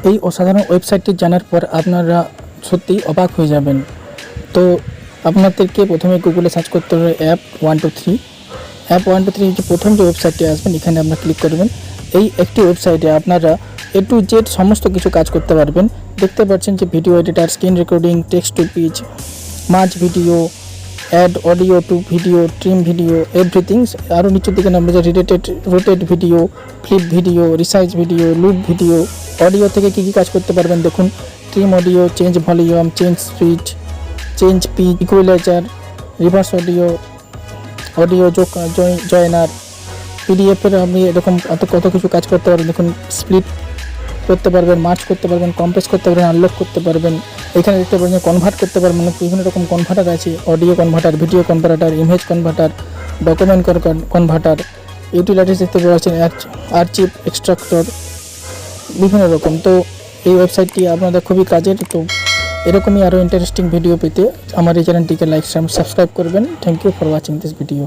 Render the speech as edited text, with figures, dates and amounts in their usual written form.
এই অসাধারণ ওয়েবসাইটটি জানার পর আপনারা সত্যিই অবাক হয়ে যাবেন। তো আপনাদেরকে প্রথমে গুগলে সার্চ করতে হবে অ্যাপ123। অ্যাপ123 যে প্রথম যে ওয়েবসাইটটি আসবেন এখানে আপনারা ক্লিক করবেন। এই একটি ওয়েবসাইটে আপনারা A to Z সমস্ত কিছু কাজ করতে পারবেন। দেখতে পাচ্ছেন যে video editor, screen recording, text to speech, merge video, add audio to video, trim video, everything. আরও নিচের দিকে নামবে যে rotate video, flip video, resize video, loop video. Audio থেকে কী কী কাজ করতে পারবেন দেখুন, trim audio, change volume, change speed, change pitch, equaliser, reverse audio joiner. পিডিএফের আপনি এরকম কত কিছু কাজ করতে পারবেন দেখুন, স্প্লিট করতে পারবেন, মার্চ করতে পারবেন, কম্প্রেস করতে পারবেন, আনলক করতে পারবেন। এখানে দেখতে পারবেন কনভার্ট করতে পারবেন, বিভিন্ন রকম কনভার্টার আছে, audio converter, video converter, image converter, document converter, utilities দেখতে পাচ্ছেন, আর্চিভ এক্সট্রাক্টর, বিভিন্ন রকম। তো এই ওয়েবসাইটটি আপনাদের খুবই কাজের। তো এরকমই আরও ইন্টারেস্টিং ভিডিও পেতে আমার এই চ্যানেলটিকে লাইক সাবস্ক্রাইব করবেন। Thank you for watching this video.